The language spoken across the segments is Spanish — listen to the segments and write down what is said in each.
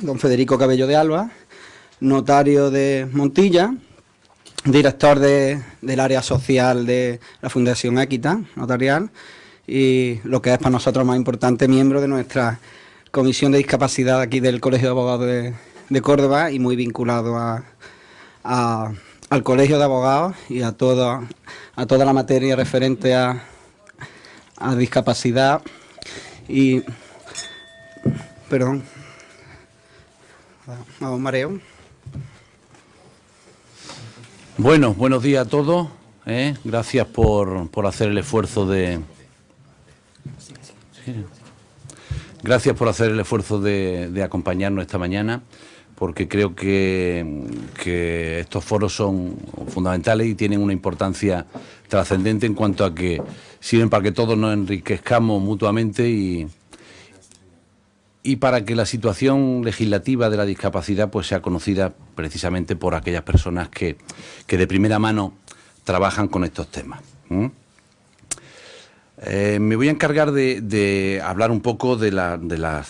don Federico Cabello de Alba, notario de Montilla, director del área social de la Fundación Équita Notarial y, lo que es para nosotros más importante, miembro de nuestra Comisión de Discapacidad aquí del Colegio de Abogados de Córdoba y muy vinculado al Colegio de Abogados y a toda la materia referente a discapacidad y... Perdón. A un mareo. Bueno, buenos días a todos. Gracias por hacer el esfuerzo de... Gracias por hacer el esfuerzo de acompañarnos esta mañana, porque creo que estos foros son fundamentales y tienen una importancia trascendente en cuanto a que sirven para que todos nos enriquezcamos mutuamente y para que la situación legislativa de la discapacidad pues sea conocida precisamente por aquellas personas que de primera mano trabajan con estos temas. Me voy a encargar de hablar un poco de la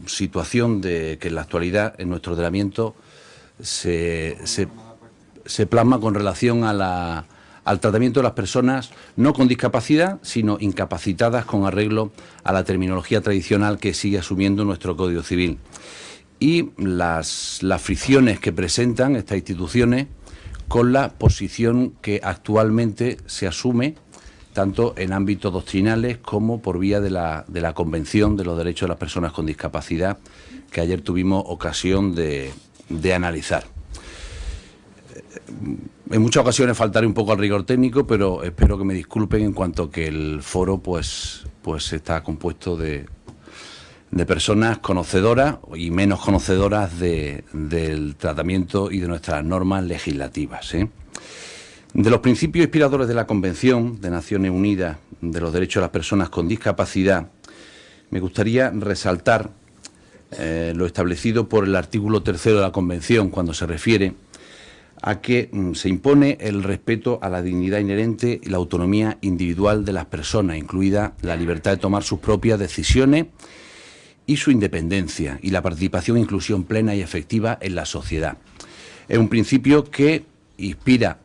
situación que en la actualidad en nuestro ordenamiento se plasma con relación al tratamiento de las personas no con discapacidad, sino incapacitadas con arreglo a la terminología tradicional que sigue asumiendo nuestro Código Civil. Y las fricciones que presentan estas instituciones con la posición que actualmente se asume, tanto en ámbitos doctrinales como por vía de la Convención de los Derechos de las Personas con Discapacidad, que ayer tuvimos ocasión de analizar. En muchas ocasiones faltaré un poco al rigor técnico, pero espero que me disculpen en cuanto que el foro pues está compuesto de personas conocedoras y menos conocedoras del tratamiento y de nuestras normas legislativas. De los principios inspiradores de la Convención de Naciones Unidas de los Derechos de las Personas con Discapacidad, me gustaría resaltar lo establecido por el artículo 3 de la Convención, cuando se refiere a que se impone el respeto a la dignidad inherente y la autonomía individual de las personas, incluida la libertad de tomar sus propias decisiones y su independencia, y la participación e inclusión plena y efectiva en la sociedad. Es un principio que inspira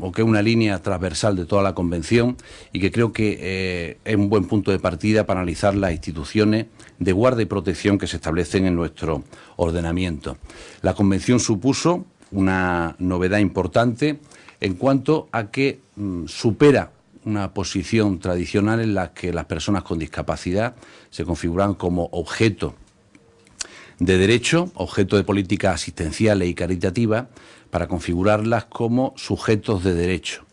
o que es una línea transversal de toda la Convención y que creo que es un buen punto de partida para analizar las instituciones de guarda y protección que se establecen en nuestro ordenamiento. La Convención supuso una novedad importante en cuanto a que supera una posición tradicional en la que las personas con discapacidad se configuran como objeto de derecho, objeto de políticas asistenciales y caritativas, para configurarlas como sujetos de derecho.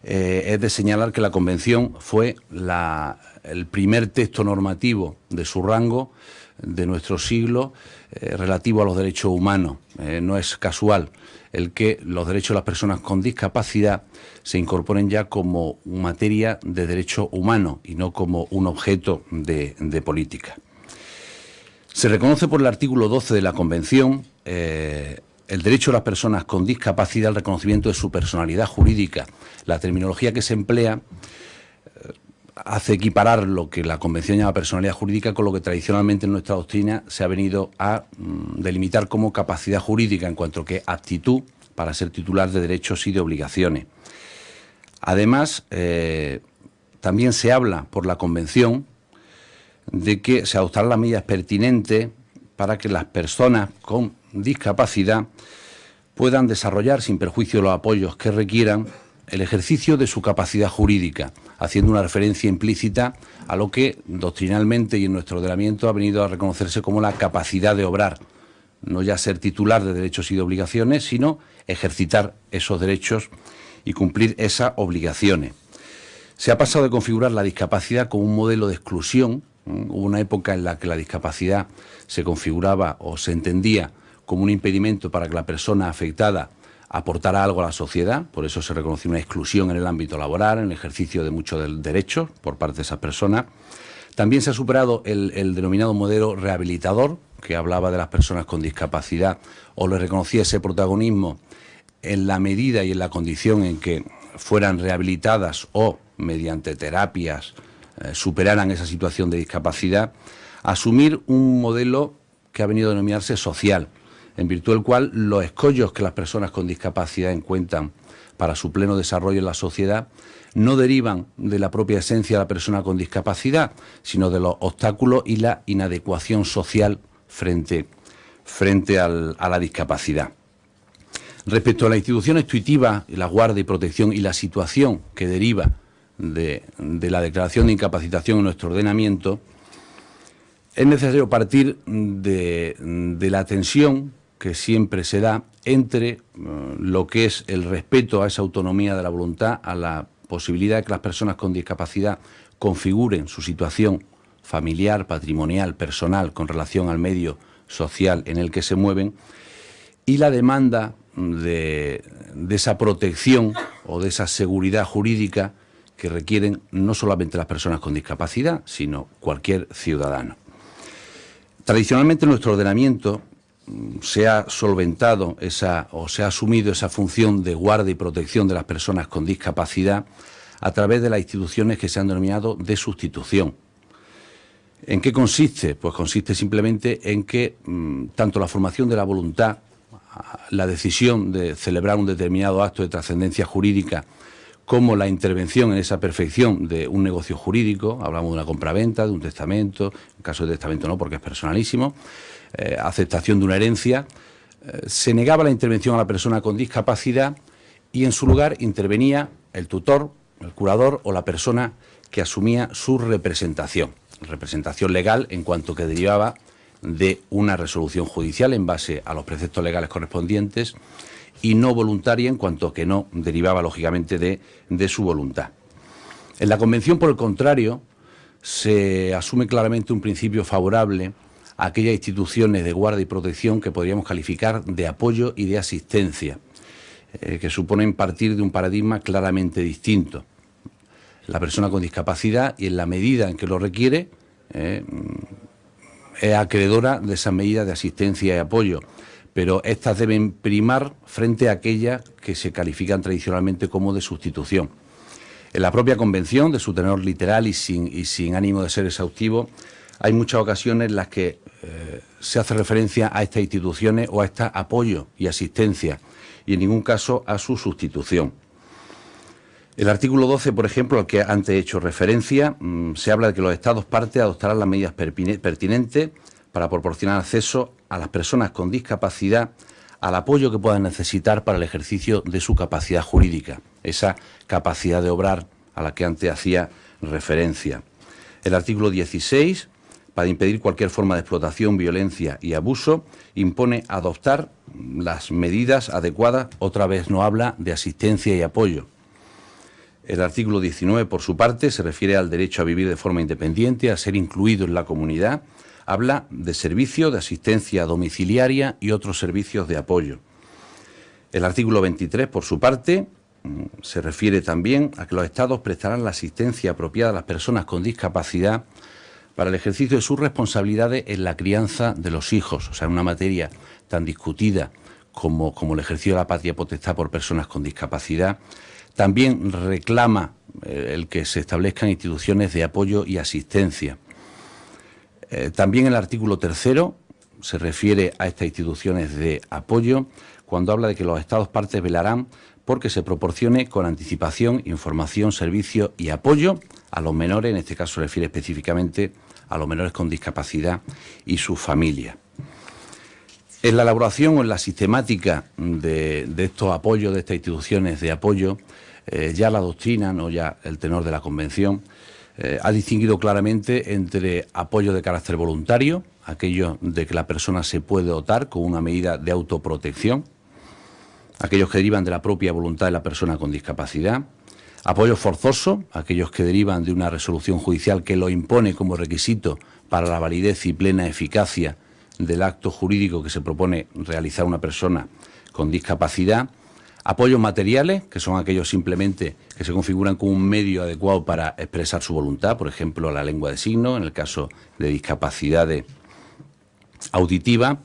Es de señalar que la Convención fue el primer texto normativo de su rango de nuestro siglo relativo a los derechos humanos. No es casual el que los derechos de las personas con discapacidad se incorporen ya como materia de derecho humano y no como un objeto de política. Se reconoce por el artículo 12 de la Convención el derecho de las personas con discapacidad al reconocimiento de su personalidad jurídica. La terminología que se emplea hace equiparar lo que la Convención llama personalidad jurídica con lo que tradicionalmente en nuestra doctrina se ha venido a delimitar como capacidad jurídica, en cuanto que aptitud para ser titular de derechos y de obligaciones. Además, también se habla por la Convención de que se adoptarán las medidas pertinentes para que las personas con discapacidad puedan desarrollar, sin perjuicio de los apoyos que requieran, el ejercicio de su capacidad jurídica, haciendo una referencia implícita a lo que doctrinalmente y en nuestro ordenamiento ha venido a reconocerse como la capacidad de obrar, no ya ser titular de derechos y de obligaciones, sino ejercitar esos derechos y cumplir esas obligaciones. Se ha pasado de configurar la discapacidad como un modelo de exclusión. Hubo una época en la que la discapacidad se configuraba o se entendía como un impedimento para que la persona afectada aportara algo a la sociedad, por eso se reconoció una exclusión en el ámbito laboral, en el ejercicio de muchos derechos por parte de esas personas. También se ha superado el denominado modelo rehabilitador, que hablaba de las personas con discapacidad o le reconocía ese protagonismo en la medida y en la condición en que fueran rehabilitadas o mediante terapias superaran esa situación de discapacidad, asumir un modelo que ha venido a denominarse social, en virtud del cual los escollos que las personas con discapacidad encuentran para su pleno desarrollo en la sociedad no derivan de la propia esencia de la persona con discapacidad, sino de los obstáculos y la inadecuación social frente a la discapacidad. Respecto a las instituciones tuitivas, la guarda y protección y la situación que deriva de la declaración de incapacitación en nuestro ordenamiento, es necesario partir de la tensión que siempre se da entre lo que es el respeto a esa autonomía de la voluntad, a la posibilidad de que las personas con discapacidad configuren su situación familiar, patrimonial, personal, con relación al medio social en el que se mueven, y la demanda de esa protección o de esa seguridad jurídica que requieren no solamente las personas con discapacidad, sino cualquier ciudadano. Tradicionalmente en nuestro ordenamiento se ha solventado se ha asumido esa función de guarda y protección de las personas con discapacidad a través de las instituciones que se han denominado de sustitución. ¿En qué consiste? Pues consiste simplemente en que tanto la formación de la voluntad, la decisión de celebrar un determinado acto de trascendencia jurídica, como la intervención en esa perfección de un negocio jurídico, hablamos de una compraventa, de un testamento, en caso de testamento no, porque es personalísimo, aceptación de una herencia, se negaba la intervención a la persona con discapacidad y en su lugar intervenía el tutor, el curador o la persona que asumía su representación legal en cuanto que derivaba de una resolución judicial en base a los preceptos legales correspondientes y no voluntaria en cuanto que no derivaba lógicamente de su voluntad. En la Convención, por el contrario, se asume claramente un principio favorable a aquellas instituciones de guarda y protección que podríamos calificar de apoyo y de asistencia, que suponen partir de un paradigma claramente distinto. La persona con discapacidad, y en la medida en que lo requiere, es acreedora de esas medidas de asistencia y apoyo, pero estas deben primar frente a aquellas que se califican tradicionalmente como de sustitución. En la propia Convención, de su tenor literal y sin ánimo de ser exhaustivo, hay muchas ocasiones en las que se hace referencia a estas instituciones o a este apoyo y asistencia, y en ningún caso a su sustitución. El artículo 12, por ejemplo, al que antes he hecho referencia, se habla de que los Estados partes adoptarán las medidas pertinentes para proporcionar acceso a las personas con discapacidad al apoyo que puedan necesitar para el ejercicio de su capacidad jurídica, esa capacidad de obrar a la que antes hacía referencia. El artículo 16, para impedir cualquier forma de explotación, violencia y abuso, impone adoptar las medidas adecuadas, otra vez no habla de asistencia y apoyo. El artículo 19, por su parte, se refiere al derecho a vivir de forma independiente, a ser incluido en la comunidad. Habla de servicio de asistencia domiciliaria y otros servicios de apoyo. El artículo 23, por su parte, se refiere también a que los Estados prestarán la asistencia apropiada a las personas con discapacidad para el ejercicio de sus responsabilidades en la crianza de los hijos, o sea, en una materia tan discutida como el ejercicio de la patria potestad por personas con discapacidad. También reclama el que se establezcan instituciones de apoyo y asistencia. También el artículo 3 se refiere a estas instituciones de apoyo cuando habla de que los Estados partes velarán porque se proporcione con anticipación, información, servicio y apoyo a los menores, en este caso se refiere específicamente a los menores con discapacidad y sus familias. En la elaboración o en la sistemática de estos apoyos, de estas instituciones de apoyo, ya la doctrina, no ya el tenor de la Convención, ha distinguido claramente entre apoyo de carácter voluntario, aquellos de que la persona se puede dotar con una medida de autoprotección, aquellos que derivan de la propia voluntad de la persona con discapacidad, apoyo forzoso, aquellos que derivan de una resolución judicial que lo impone como requisito para la validez y plena eficacia del acto jurídico que se propone realizar una persona con discapacidad, apoyos materiales, que son aquellos simplemente que se configuran como un medio adecuado para expresar su voluntad, por ejemplo, la lengua de signos, en el caso de discapacidades auditivas,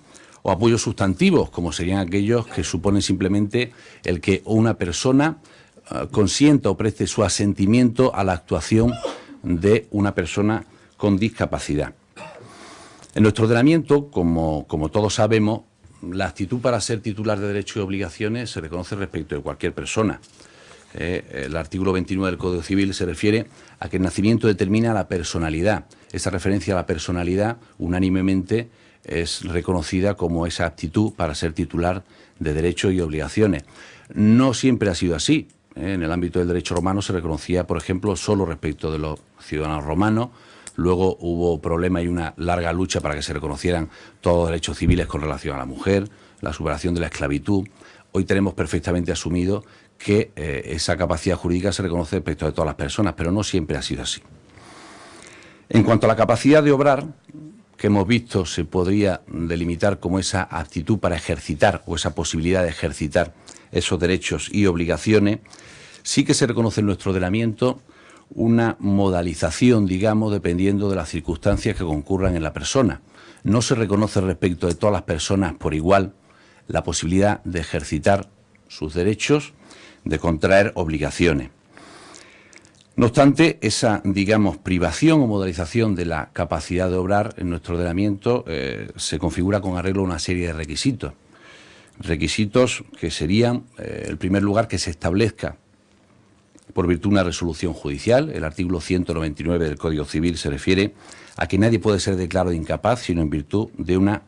o apoyos sustantivos, como serían aquellos que suponen simplemente el que una persona consienta o preste su asentimiento a la actuación de una persona con discapacidad. En nuestro ordenamiento, como todos sabemos, la aptitud para ser titular de derechos y obligaciones se reconoce respecto de cualquier persona. El artículo 29 del Código Civil se refiere a que el nacimiento determina la personalidad. Esa referencia a la personalidad, unánimemente, es reconocida como esa aptitud para ser titular de derechos y obligaciones. No siempre ha sido así. En el ámbito del derecho romano se reconocía, por ejemplo, solo respecto de los ciudadanos romanos. Luego hubo problemas y una larga lucha para que se reconocieran todos los derechos civiles con relación a la mujer, la superación de la esclavitud. Hoy tenemos perfectamente asumido que esa capacidad jurídica se reconoce respecto de todas las personas, pero no siempre ha sido así. En cuanto a la capacidad de obrar, que hemos visto se podría delimitar como esa aptitud para ejercitar o esa posibilidad de ejercitar esos derechos y obligaciones, sí que se reconoce en nuestro ordenamiento una modalización, digamos, dependiendo de las circunstancias que concurran en la persona. No se reconoce respecto de todas las personas por igual la posibilidad de ejercitar sus derechos, de contraer obligaciones. No obstante, esa, digamos, privación o modalización de la capacidad de obrar en nuestro ordenamiento se configura con arreglo a una serie de requisitos. Requisitos que serían, en primer lugar, que se establezca por virtud de una resolución judicial. El artículo 199 del Código Civil se refiere a que nadie puede ser declarado incapaz sino en virtud de una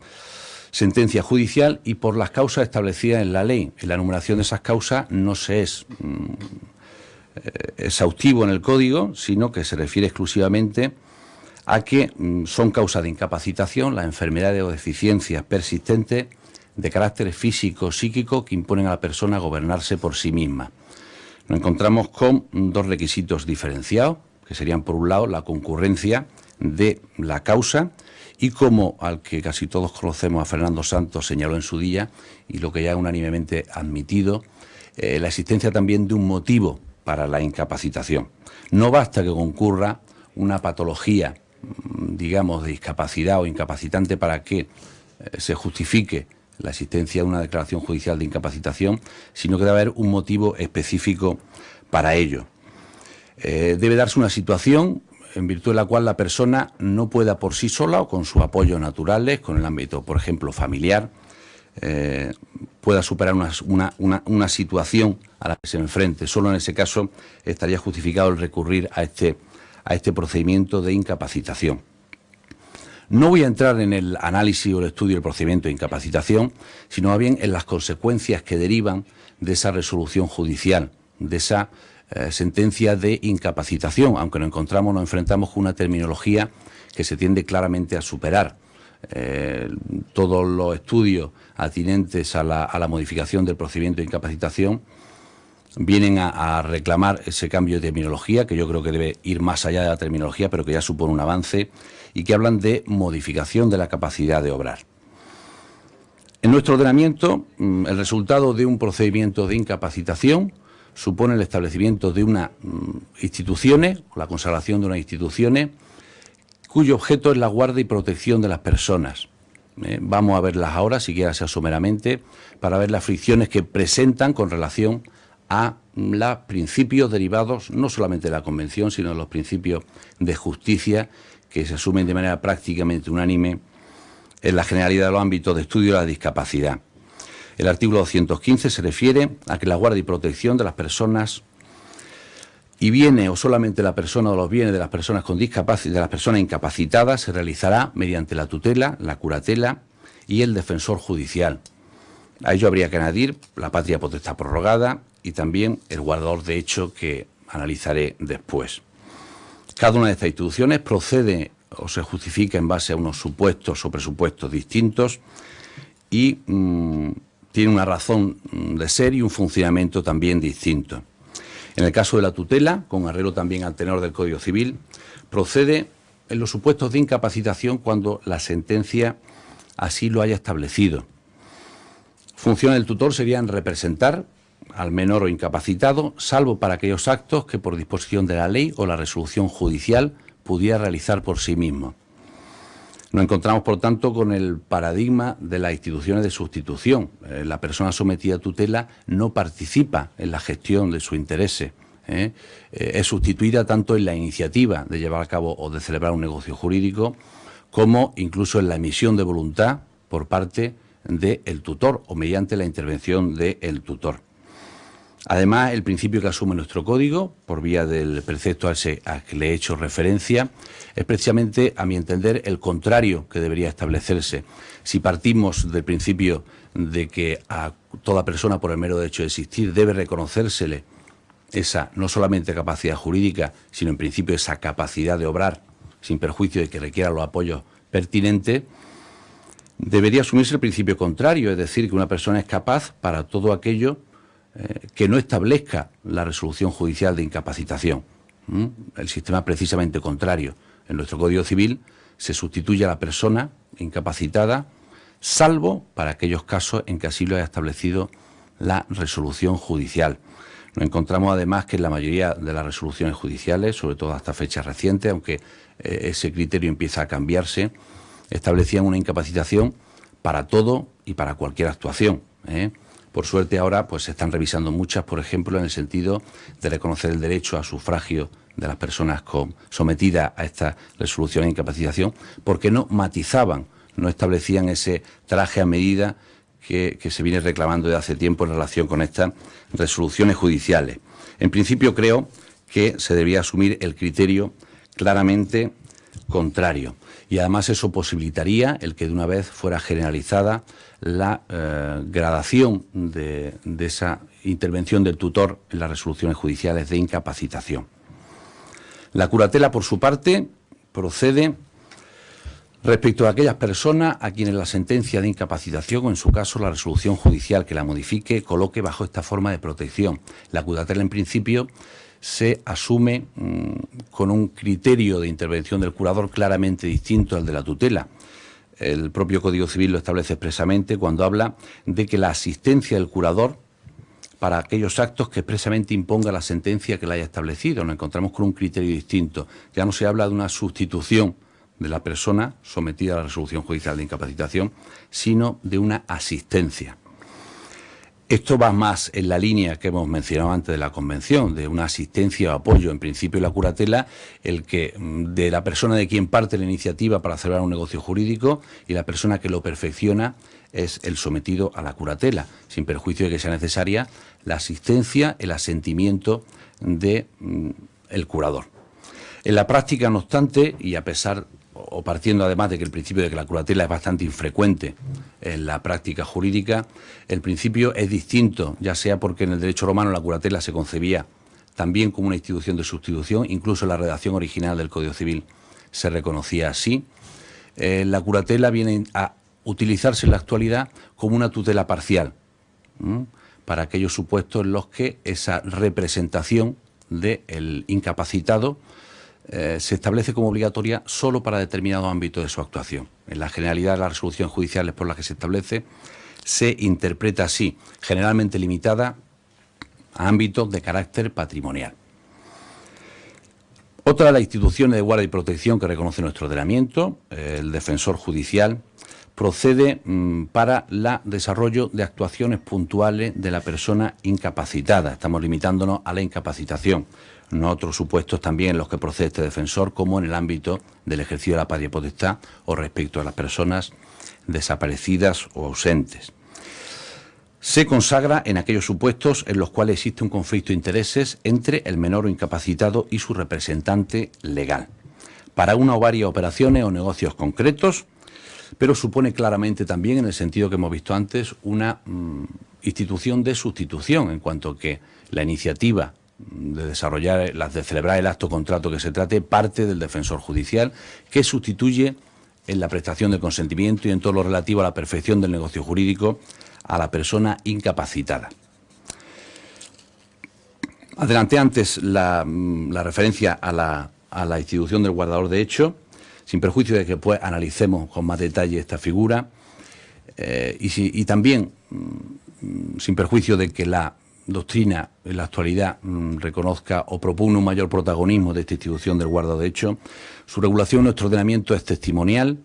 sentencia judicial y por las causas establecidas en la ley. En la enumeración de esas causas no se es exhaustivo en el Código, sino que se refiere exclusivamente a que son causas de incapacitación, las enfermedades o deficiencias persistentes de carácter físico, psíquico, que imponen a la persona a gobernarse por sí misma. Nos encontramos con dos requisitos diferenciados, que serían, por un lado, la concurrencia de la causa y, como al que casi todos conocemos a Fernando Santos señaló en su día, y lo que ya es unánimemente admitido, la existencia también de un motivo para la incapacitación. No basta que concurra una patología, digamos, de discapacidad o incapacitante para que se justifique la existencia de una declaración judicial de incapacitación, sino que debe haber un motivo específico para ello. Debe darse una situación en virtud de la cual la persona no pueda por sí sola o con sus apoyos naturales, con el ámbito, por ejemplo, familiar, pueda superar una situación a la que se enfrente. Solo en ese caso estaría justificado el recurrir a este procedimiento de incapacitación. No voy a entrar en el análisis o el estudio del procedimiento de incapacitación, sino más bien en las consecuencias que derivan de esa resolución judicial, de esa sentencia de incapacitación, aunque nos enfrentamos con una terminología que se tiende claramente a superar. Todos los estudios atinentes a la modificación del procedimiento de incapacitación vienen a reclamar ese cambio de terminología, que yo creo que debe ir más allá de la terminología, pero que ya supone un avance, y que hablan de modificación de la capacidad de obrar. En nuestro ordenamiento, el resultado de un procedimiento de incapacitación supone el establecimiento de unas instituciones, la consagración de unas instituciones, cuyo objeto es la guarda y protección de las personas. Vamos a verlas ahora, siquiera sea someramente, para ver las fricciones que presentan con relación a los principios derivados no solamente de la Convención, sino de los principios de justicia que se asumen de manera prácticamente unánime en la generalidad de los ámbitos de estudio de la discapacidad. El artículo 215 se refiere a que la guarda y protección de las personas y bienes o solamente la persona o los bienes de las personas con discapacidad, de las personas incapacitadas, se realizará mediante la tutela, la curatela y el defensor judicial. A ello habría que añadir la patria potestad prorrogada y también el guardador de hecho, que analizaré después. Cada una de estas instituciones procede o se justifica en base a unos supuestos o presupuestos distintos y tiene una razón de ser y un funcionamiento también distinto. En el caso de la tutela, con arreglo también al tenor del Código Civil, procede en los supuestos de incapacitación cuando la sentencia así lo haya establecido. Funciones del tutor serían representar al menor o incapacitado, salvo para aquellos actos que por disposición de la ley o la resolución judicial pudiera realizar por sí mismo. Nos encontramos, por tanto, con el paradigma de las instituciones de sustitución. La persona sometida a tutela no participa en la gestión de sus intereses. Es sustituida tanto en la iniciativa de llevar a cabo o de celebrar un negocio jurídico, como incluso en la emisión de voluntad por parte del tutor o mediante la intervención del tutor. Además, el principio que asume nuestro código, por vía del precepto al que le he hecho referencia, es precisamente, a mi entender, el contrario que debería establecerse. Si partimos del principio de que a toda persona, por el mero hecho de existir, debe reconocérsele esa no solamente capacidad jurídica, sino en principio esa capacidad de obrar, sin perjuicio de que requiera los apoyos pertinentes, debería asumirse el principio contrario, es decir, que una persona es capaz para todo aquello que no establezca la resolución judicial de incapacitación. El sistema precisamente contrario. En nuestro Código Civil se sustituye a la persona incapacitada, salvo para aquellos casos en que así lo haya establecido la resolución judicial. Nos encontramos además que en la mayoría de las resoluciones judiciales, sobre todo hasta fechas recientes, aunque ese criterio empieza a cambiarse, establecían una incapacitación para todo y para cualquier actuación. Por suerte ahora pues se están revisando muchas, por ejemplo, en el sentido de reconocer el derecho a sufragio de las personas sometidas a esta resolución de incapacitación, porque no matizaban, no establecían ese traje a medida que se viene reclamando desde hace tiempo en relación con estas resoluciones judiciales. En principio creo que se debería asumir el criterio claramente contrario. Y además eso posibilitaría el que de una vez fuera generalizada la gradación de esa intervención del tutor en las resoluciones judiciales de incapacitación. La curatela, por su parte, procede respecto a aquellas personas a quienes la sentencia de incapacitación, o en su caso la resolución judicial que la modifique, coloque bajo esta forma de protección. La curatela, en principio, se asume con un criterio de intervención del curador claramente distinto al de la tutela. El propio Código Civil lo establece expresamente cuando habla de que la asistencia del curador para aquellos actos que expresamente imponga la sentencia que la haya establecido. Nos encontramos con un criterio distinto. Ya no se habla de una sustitución de la persona sometida a la resolución judicial de incapacitación, sino de una asistencia. Esto va más en la línea que hemos mencionado antes de la Convención, de una asistencia o apoyo. En principio, la curatela, el que de la persona de quien parte la iniciativa para celebrar un negocio jurídico, y la persona que lo perfecciona es el sometido a la curatela, sin perjuicio de que sea necesaria la asistencia, el asentimiento del curador. En la práctica, no obstante, y a pesar o partiendo además de que el principio de que la curatela es bastante infrecuente en la práctica jurídica, el principio es distinto, ya sea porque en el derecho romano la curatela se concebía también como una institución de sustitución, incluso en la redacción original del Código Civil se reconocía así. La curatela viene a utilizarse en la actualidad como una tutela parcial, para aquellos supuestos en los que esa representación del incapacitado se establece como obligatoria solo para determinado ámbito de su actuación. En la generalidad de las resoluciones judiciales por las que se establece se interpreta así, generalmente limitada a ámbitos de carácter patrimonial. Otra de las instituciones de guardia y protección que reconoce nuestro ordenamiento, el defensor judicial, procede para el desarrollo de actuaciones puntuales de la persona incapacitada. Estamos limitándonos a la incapacitación, no a otros supuestos también en los que procede este defensor, como en el ámbito del ejercicio de la patria potestad o respecto a las personas desaparecidas o ausentes. Se consagra en aquellos supuestos en los cuales existe un conflicto de intereses entre el menor o incapacitado y su representante legal, para una o varias operaciones o negocios concretos, pero supone claramente también, en el sentido que hemos visto antes, una institución de sustitución, en cuanto que la iniciativa de desarrollar, de celebrar el acto contrato que se trate, parte del defensor judicial, que sustituye en la prestación de consentimiento y en todo lo relativo a la perfección del negocio jurídico a la persona incapacitada. Adelanté antes la referencia a la institución del guardador de hecho, sin perjuicio de que pues analicemos con más detalle esta figura y también sin perjuicio de que la doctrina en la actualidad reconozca o propone un mayor protagonismo de esta institución del guardador de hecho. Su regulación en nuestro ordenamiento es testimonial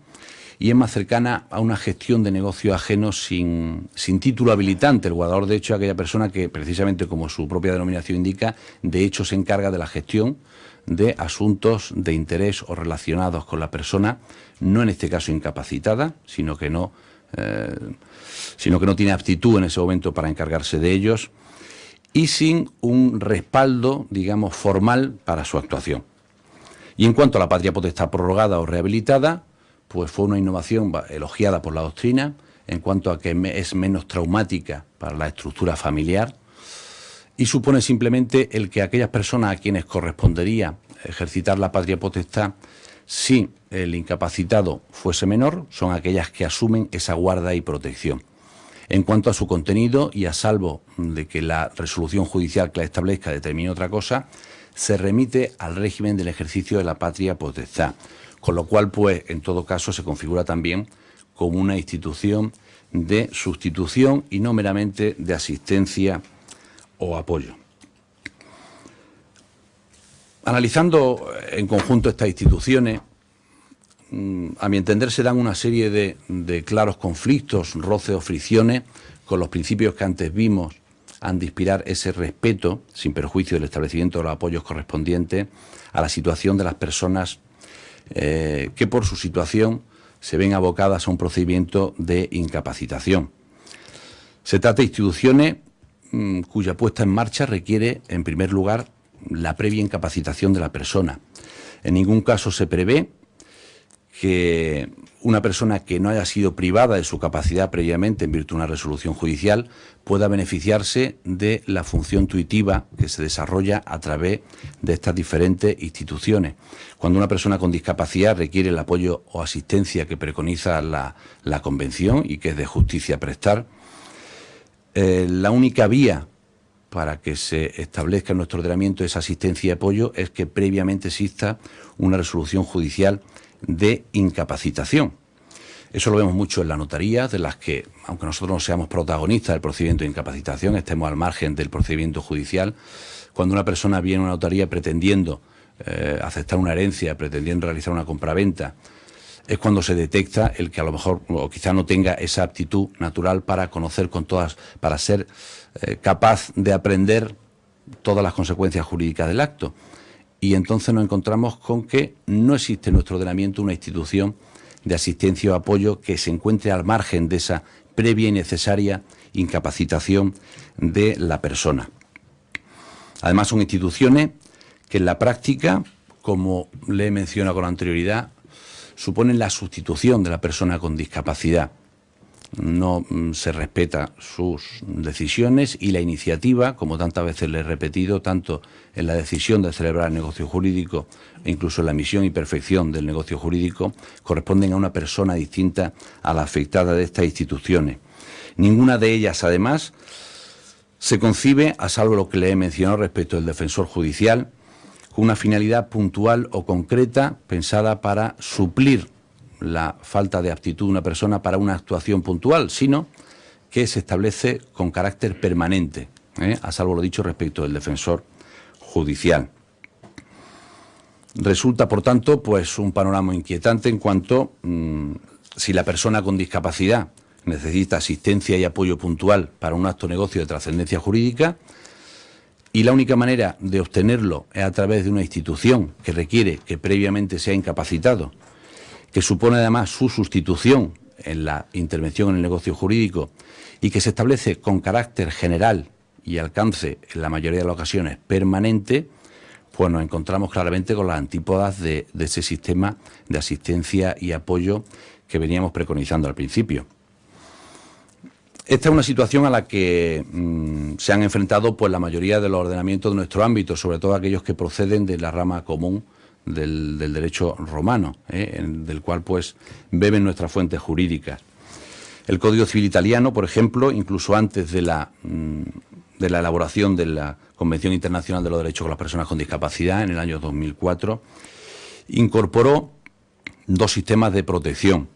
y es más cercana a una gestión de negocios ajenos sin título habilitante. El guardador de hecho es aquella persona que, precisamente como su propia denominación indica, de hecho se encarga de la gestión de asuntos de interés o relacionados con la persona, no en este caso incapacitada, sino que no tiene aptitud en ese momento para encargarse de ellos, y sin un respaldo, digamos, formal para su actuación. Y en cuanto a la patria potestad prorrogada o rehabilitada, pues fue una innovación elogiada por la doctrina, en cuanto a que es menos traumática para la estructura familiar, y supone simplemente el que aquellas personas a quienes correspondería ejercitar la patria potestad si el incapacitado fuese menor, son aquellas que asumen esa guarda y protección. En cuanto a su contenido, y a salvo de que la resolución judicial que la establezca determine otra cosa, se remite al régimen del ejercicio de la patria potestad, con lo cual, pues, en todo caso, se configura también como una institución de sustitución y no meramente de asistencia o apoyo. Analizando en conjunto estas instituciones, a mi entender se dan una serie de claros conflictos, roces o fricciones con los principios que antes vimos han de inspirar ese respeto, sin perjuicio del establecimiento de los apoyos correspondientes, a la situación de las personas que por su situación se ven abocadas a un procedimiento de incapacitación. Se trata de instituciones cuya puesta en marcha requiere, en primer lugar, la previa incapacitación de la persona. En ningún caso se prevé que una persona que no haya sido privada de su capacidad previamente en virtud de una resolución judicial pueda beneficiarse de la función tuitiva que se desarrolla a través de estas diferentes instituciones. Cuando una persona con discapacidad requiere el apoyo o asistencia que preconiza la Convención y que es de justicia prestar, la única vía para que se establezca en nuestro ordenamiento esa asistencia y apoyo es que previamente exista una resolución judicial de incapacitación. Eso lo vemos mucho en la notaría, de las que, aunque nosotros no seamos protagonistas del procedimiento de incapacitación, estemos al margen del procedimiento judicial, cuando una persona viene a una notaría pretendiendo aceptar una herencia, pretendiendo realizar una compraventa, es cuando se detecta el que a lo mejor o quizá no tenga esa aptitud natural para conocer con todas, para ser capaz de aprender todas las consecuencias jurídicas del acto. Y entonces nos encontramos con que no existe en nuestro ordenamiento una institución de asistencia o apoyo que se encuentre al margen de esa previa y necesaria incapacitación de la persona. Además, son instituciones que en la práctica, como le he mencionado con anterioridad, suponen la sustitución de la persona con discapacidad. No se respeta sus decisiones y la iniciativa, como tantas veces le he repetido, tanto en la decisión de celebrar el negocio jurídico e incluso en la emisión y perfección del negocio jurídico, corresponden a una persona distinta a la afectada de estas instituciones. Ninguna de ellas, además, se concibe, a salvo lo que le he mencionado respecto del defensor judicial, con una finalidad puntual o concreta pensada para suplir la falta de aptitud de una persona para una actuación puntual, sino que se establece con carácter permanente, a salvo lo dicho respecto del defensor judicial. Resulta, por tanto, pues un panorama inquietante en cuanto si la persona con discapacidad necesita asistencia y apoyo puntual para un acto o negocio de trascendencia jurídica, y la única manera de obtenerlo es a través de una institución que requiere que previamente sea incapacitado, que supone además su sustitución en la intervención en el negocio jurídico y que se establece con carácter general y alcance, en la mayoría de las ocasiones, permanente, pues nos encontramos claramente con las antípodas de ese sistema de asistencia y apoyo que veníamos preconizando al principio. Esta es una situación a la que se han enfrentado pues la mayoría de los ordenamientos de nuestro ámbito, sobre todo aquellos que proceden de la rama común del derecho romano, del cual pues beben nuestras fuentes jurídicas. El Código Civil italiano, por ejemplo, incluso antes de la elaboración de la Convención Internacional de los Derechos de las Personas con Discapacidad en el año 2004, incorporó dos sistemas de protección.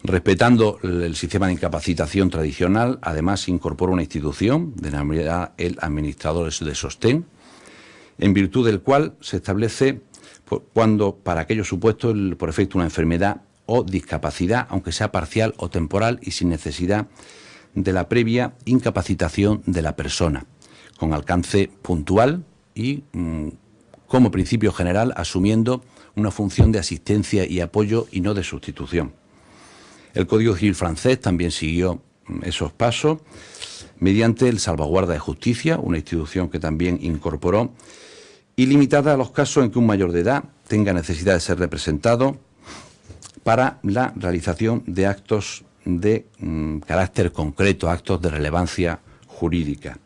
Respetando el sistema de incapacitación tradicional, además incorporó una institución denominada el Administrador de Sostén, en virtud del cual se establece cuando, para aquellos supuestos, por efecto de una enfermedad o discapacidad, aunque sea parcial o temporal y sin necesidad de la previa incapacitación de la persona, con alcance puntual y, como principio general, asumiendo una función de asistencia y apoyo y no de sustitución. El Código Civil francés también siguió esos pasos mediante el Salvaguarda de Justicia, una institución que también incorporó, y limitada a los casos en que un mayor de edad tenga necesidad de ser representado para la realización de actos de carácter concreto, actos de relevancia jurídica.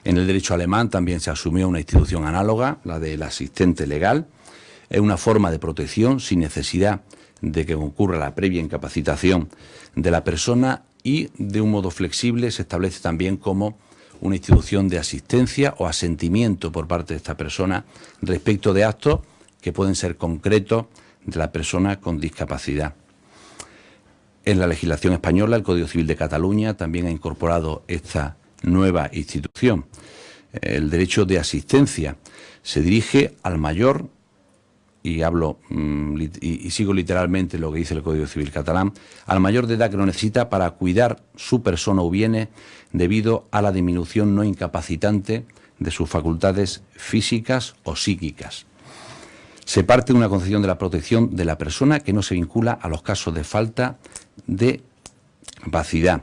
En el derecho alemán también se asumió una institución análoga, la del asistente legal. Es una forma de protección sin necesidad de que ocurra la previa incapacitación de la persona y de un modo flexible se establece también como una institución de asistencia o asentimiento por parte de esta persona respecto de actos que pueden ser concretos de la persona con discapacidad. En la legislación española, el Código Civil de Cataluña también ha incorporado esta nueva institución. El derecho de asistencia se dirige al mayor, y hablo y sigo literalmente lo que dice el Código Civil catalán, al mayor de edad que lo necesita para cuidar su persona o bienes debido a la disminución no incapacitante de sus facultades físicas o psíquicas. Se parte de una concepción de la protección de la persona que no se vincula a los casos de falta de capacidad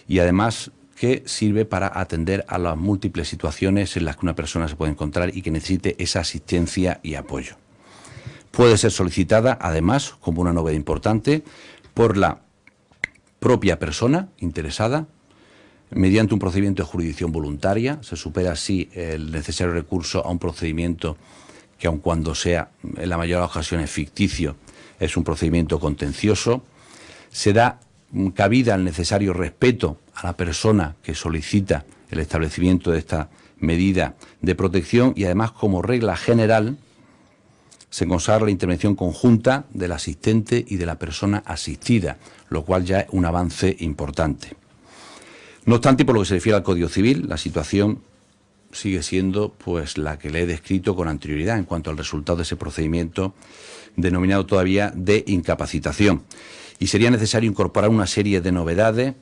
y además que sirve para atender a las múltiples situaciones en las que una persona se puede encontrar y que necesite esa asistencia y apoyo. Puede ser solicitada, además, como una novedad importante, por la propia persona interesada, mediante un procedimiento de jurisdicción voluntaria. Se supera así el necesario recurso a un procedimiento que, aun cuando sea en la mayoría de las ocasiones ficticio, es un procedimiento contencioso. Se da cabida al necesario respeto a la persona que solicita el establecimiento de esta medida de protección y, además, como regla general, se consagra la intervención conjunta del asistente y de la persona asistida, lo cual ya es un avance importante. No obstante, por lo que se refiere al Código Civil, la situación sigue siendo pues la que le he descrito con anterioridad en cuanto al resultado de ese procedimiento denominado todavía de incapacitación. Y sería necesario incorporar una serie de novedades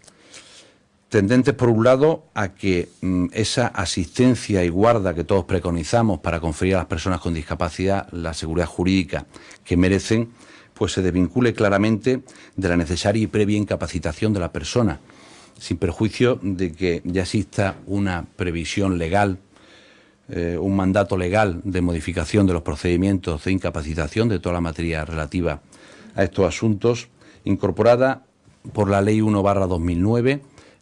tendentes, por un lado, a que esa asistencia y guarda que todos preconizamos para conferir a las personas con discapacidad la seguridad jurídica que merecen, pues se desvincule claramente de la necesaria y previa incapacitación de la persona, sin perjuicio de que ya exista una previsión legal, un mandato legal de modificación de los procedimientos de incapacitación de toda la materia relativa a estos asuntos, incorporada por la Ley 1/2009,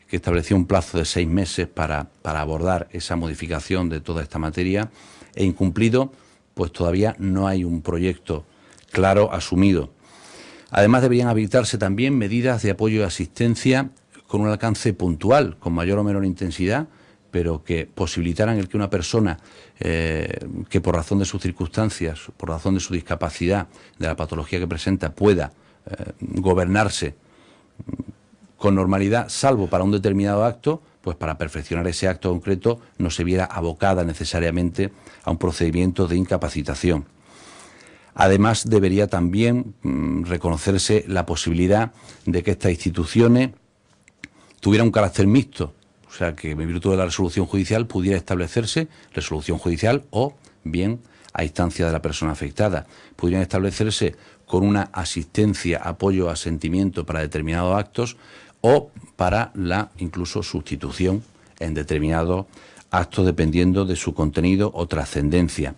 que estableció un plazo de 6 meses para abordar esa modificación de toda esta materia, e incumplido, pues todavía no hay un proyecto claro asumido. Además, deberían habilitarse también medidas de apoyo y asistencia con un alcance puntual, con mayor o menor intensidad, pero que posibilitaran el que una persona que por razón de sus circunstancias, por razón de su discapacidad, de la patología que presenta, pueda gobernarse con normalidad, salvo para un determinado acto, pues para perfeccionar ese acto concreto no se viera abocada necesariamente a un procedimiento de incapacitación. Además, debería también reconocerse la posibilidad de que estas instituciones tuvieran un carácter mixto, o sea, que en virtud de la resolución judicial pudiera establecerse resolución judicial o bien a instancia de la persona afectada. Pudieran establecerse con una asistencia, apoyo, asentimiento para determinados actos o para la incluso sustitución en determinados actos dependiendo de su contenido o trascendencia.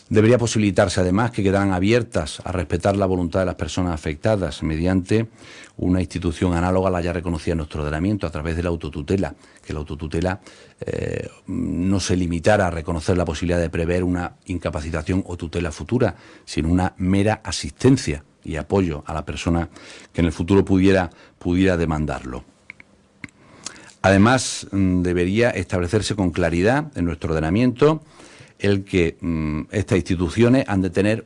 Debería posibilitarse además que quedaran abiertas a respetar la voluntad de las personas afectadas mediante una institución análoga a la ya reconocida en nuestro ordenamiento a través de la autotutela, que la autotutela no se limitara a reconocer la posibilidad de prever una incapacitación o tutela futura, sino una mera asistencia y apoyo a la persona que en el futuro pudiera demandarlo. Además, debería establecerse con claridad en nuestro ordenamiento el que estas instituciones han de tener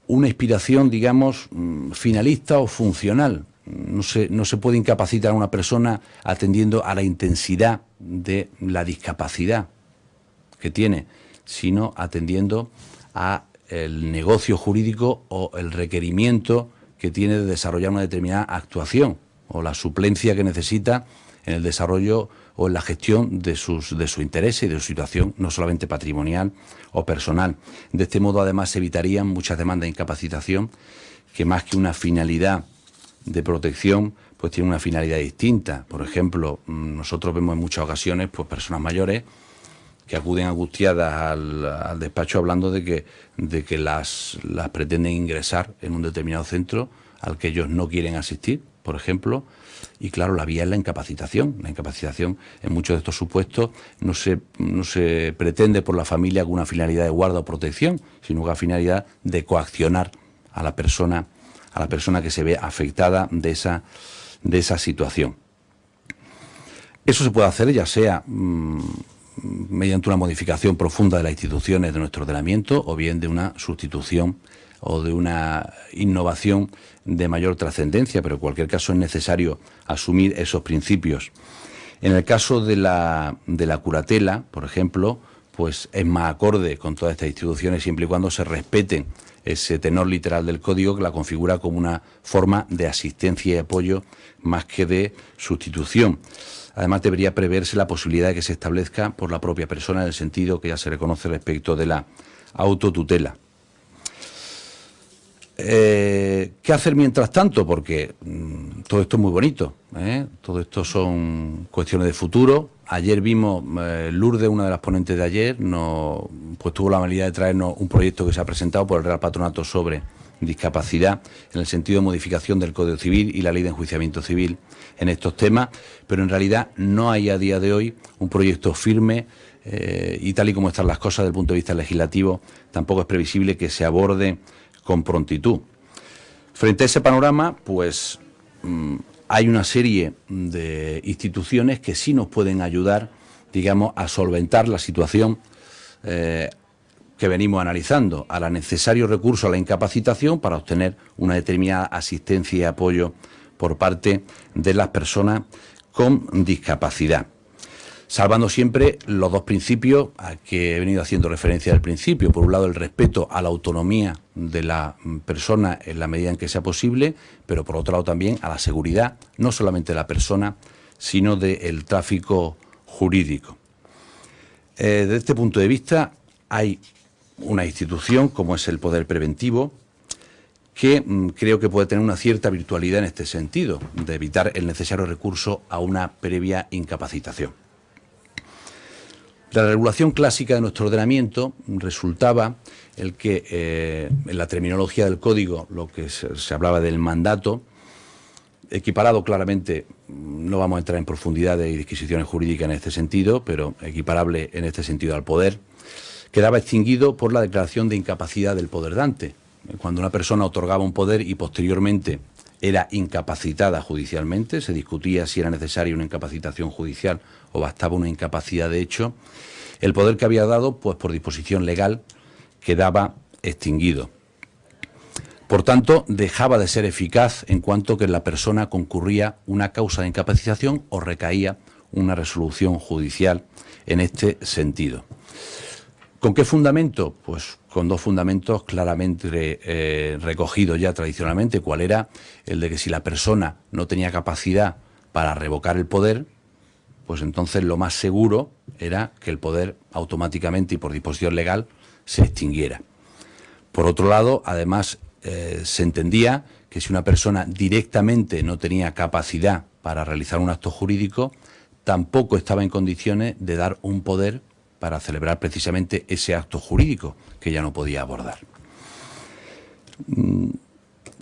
una inspiración, digamos, finalista o funcional. No se puede incapacitar a una persona atendiendo a la intensidad de la discapacidad que tiene, sino atendiendo a el negocio jurídico o el requerimiento que tiene de desarrollar una determinada actuación o la suplencia que necesita en el desarrollo o en la gestión de su interés y de su situación, no solamente patrimonial o personal. De este modo, además, se evitarían muchas demandas de incapacitación que, más que una finalidad de protección, pues tiene una finalidad distinta. Por ejemplo, nosotros vemos en muchas ocasiones pues personas mayores que acuden angustiadas al despacho hablando de que las pretenden ingresar en un determinado centro al que ellos no quieren asistir, por ejemplo. Y claro, la vía es la incapacitación. La incapacitación en muchos de estos supuestos no se pretende por la familia con una finalidad de guarda o protección, sino con la finalidad de coaccionar a la persona que se ve afectada de esa situación. Eso se puede hacer ya sea mediante una modificación profunda de las instituciones de nuestro ordenamiento o bien de una sustitución o de una innovación de mayor trascendencia, pero en cualquier caso es necesario asumir esos principios. En el caso de la curatela, por ejemplo, pues es más acorde con todas estas instituciones siempre y cuando se respeten ese tenor literal del código que la configura como una forma de asistencia y apoyo más que de sustitución. Además, debería preverse la posibilidad de que se establezca por la propia persona en el sentido que ya se reconoce respecto de la autotutela. ¿Qué hacer mientras tanto? Porque todo esto es muy bonito, todo esto son cuestiones de futuro. Ayer vimos, Lourdes, una de las ponentes de ayer, pues tuvo la amabilidad de traernos un proyecto que se ha presentado por el Real Patronato sobre discapacidad, en el sentido de modificación del Código Civil y la Ley de Enjuiciamiento Civil en estos temas, pero en realidad no hay a día de hoy un proyecto firme y tal y como están las cosas desde el punto de vista legislativo, tampoco es previsible que se aborde con prontitud. Frente a ese panorama, pues hay una serie de instituciones que sí nos pueden ayudar, digamos, a solventar la situación que venimos analizando, a la necesario recurso a la incapacitación para obtener una determinada asistencia y apoyo por parte de las personas con discapacidad. Salvando siempre los dos principios a que he venido haciendo referencia al principio. Por un lado, el respeto a la autonomía de la persona en la medida en que sea posible, pero por otro lado también a la seguridad, no solamente de la persona, sino del tráfico jurídico. Desde este punto de vista, hay una institución como es el Poder Preventivo, que creo que puede tener una cierta virtualidad en este sentido, de evitar el necesario recurso a una previa incapacitación. La regulación clásica de nuestro ordenamiento resultaba el que en la terminología del código, lo que se hablaba del mandato, equiparado claramente, no vamos a entrar en profundidad de disquisiciones jurídicas en este sentido, pero equiparable en este sentido al poder, quedaba extinguido por la declaración de incapacidad del poder dante. Cuando una persona otorgaba un poder y posteriormente era incapacitada judicialmente, se discutía si era necesaria una incapacitación judicial o bastaba una incapacidad de hecho, el poder que había dado, pues por disposición legal, quedaba extinguido. Por tanto, dejaba de ser eficaz en cuanto que en la persona concurría una causa de incapacitación o recaía una resolución judicial en este sentido. ¿Con qué fundamento? Pues con dos fundamentos claramente recogidos ya tradicionalmente. ¿Cuál era? El de que si la persona no tenía capacidad para revocar el poder, pues entonces lo más seguro era que el poder automáticamente y por disposición legal se extinguiera. Por otro lado, además, se entendía que si una persona directamente no tenía capacidad para realizar un acto jurídico, tampoco estaba en condiciones de dar un poder para celebrar precisamente ese acto jurídico que ya no podía abordar.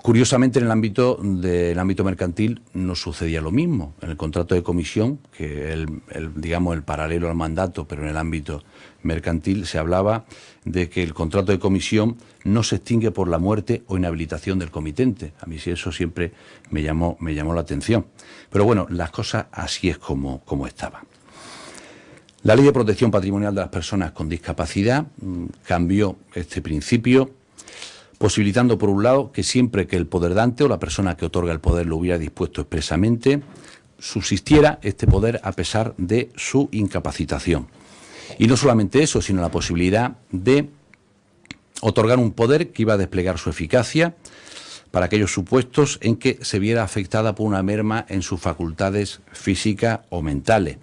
Curiosamente, en el ámbito mercantil no sucedía lo mismo. En el contrato de comisión, que digamos el paralelo al mandato, pero en el ámbito mercantil se hablaba de que el contrato de comisión no se extingue por la muerte o inhabilitación del comitente. A mí sí, eso siempre me llamó la atención. Pero bueno, las cosas así es como estaban. La Ley de Protección Patrimonial de las Personas con Discapacidad cambió este principio, posibilitando, por un lado, que siempre que el poder dante o la persona que otorga el poder lo hubiera dispuesto expresamente, subsistiera este poder a pesar de su incapacitación. Y no solamente eso, sino la posibilidad de otorgar un poder que iba a desplegar su eficacia para aquellos supuestos en que se viera afectada por una merma en sus facultades físicas o mentales,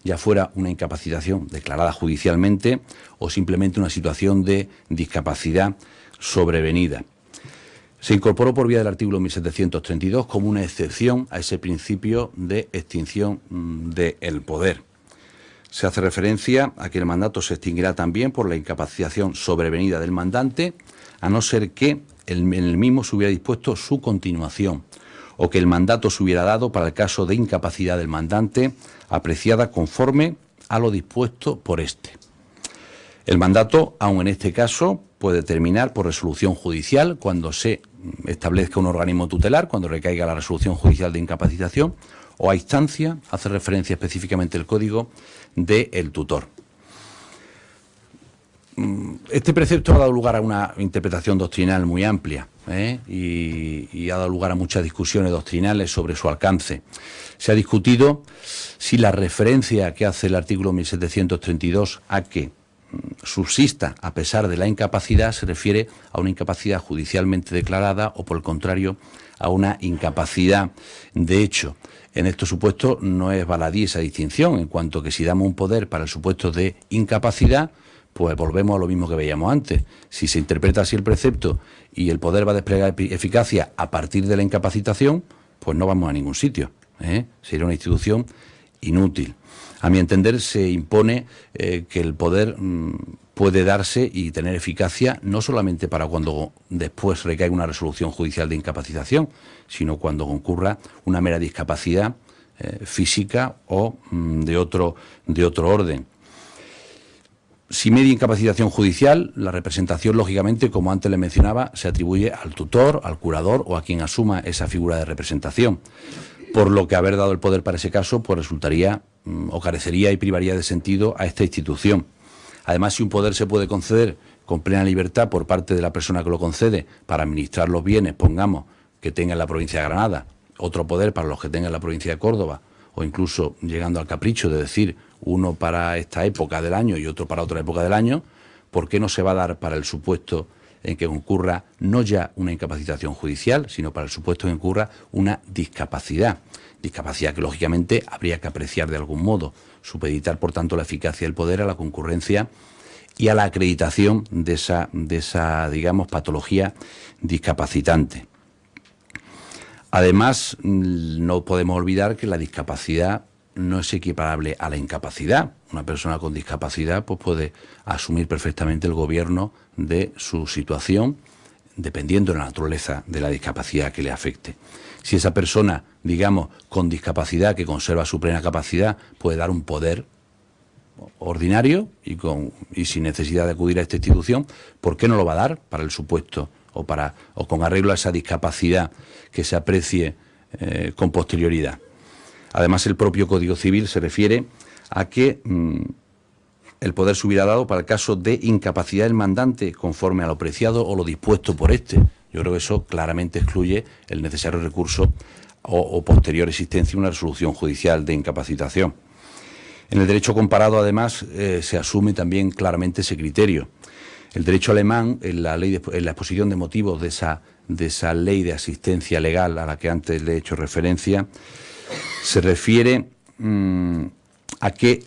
ya fuera una incapacitación declarada judicialmente o simplemente una situación de discapacidad sobrevenida. Se incorporó por vía del artículo 1732 como una excepción a ese principio de extinción del poder. Se hace referencia a que el mandato se extinguirá también por la incapacitación sobrevenida del mandante, a no ser que en el mismo se hubiera dispuesto su continuación, o que el mandato se hubiera dado para el caso de incapacidad del mandante, apreciada conforme a lo dispuesto por éste. El mandato, aun en este caso, puede terminar por resolución judicial cuando se establezca un organismo tutelar, cuando recaiga la resolución judicial de incapacitación, o a instancia, hace referencia específicamente el Código, del tutor. Este precepto ha dado lugar a una interpretación doctrinal muy amplia y ha dado lugar a muchas discusiones doctrinales sobre su alcance. Se ha discutido si la referencia que hace el artículo 1732 a que subsista a pesar de la incapacidad se refiere a una incapacidad judicialmente declarada o, por el contrario, a una incapacidad de hecho. En estos supuestos no es baladí esa distinción, en cuanto que si damos un poder para el supuesto de incapacidad, pues volvemos a lo mismo que veíamos antes. Si se interpreta así el precepto y el poder va a desplegar eficacia a partir de la incapacitación, pues no vamos a ningún sitio. Sería una institución inútil. A mi entender, se impone que el poder puede darse y tener eficacia no solamente para cuando después recaiga una resolución judicial de incapacitación, sino cuando concurra una mera discapacidad física o de otro orden. Si media incapacitación judicial, la representación, lógicamente, como antes le mencionaba, se atribuye al tutor, al curador o a quien asuma esa figura de representación. Por lo que haber dado el poder para ese caso, pues resultaría o carecería y privaría de sentido a esta institución. Además, si un poder se puede conceder con plena libertad por parte de la persona que lo concede para administrar los bienes, pongamos, que tenga en la provincia de Granada, otro poder para los que tenga en la provincia de Córdoba, o incluso llegando al capricho de decir uno para esta época del año y otro para otra época del año, ¿por qué no se va a dar para el supuesto en que concurra no ya una incapacitación judicial, sino para el supuesto en que concurra una discapacidad? Discapacidad que lógicamente habría que apreciar de algún modo, supeditar por tanto la eficacia del poder a la concurrencia y a la acreditación de esa digamos, patología discapacitante. Además, no podemos olvidar que la discapacidad no es equiparable a la incapacidad. Una persona con discapacidad pues puede asumir perfectamente el gobierno de su situación, dependiendo de la naturaleza de la discapacidad que le afecte. Si esa persona, digamos, con discapacidad, que conserva su plena capacidad, puede dar un poder ordinario y sin necesidad de acudir a esta institución, ¿por qué no lo va a dar para el supuesto o con arreglo a esa discapacidad que se aprecie con posterioridad? Además, el propio Código Civil se refiere a que el poder se hubiera dado para el caso de incapacidad del mandante conforme a lo apreciado o lo dispuesto por éste. Yo creo que eso claramente excluye el necesario recurso o posterior existencia de una resolución judicial de incapacitación. En el derecho comparado, además, se asume también claramente ese criterio. El derecho alemán, en la exposición de motivos de esa ley de asistencia legal a la que antes le he hecho referencia, se refiere a que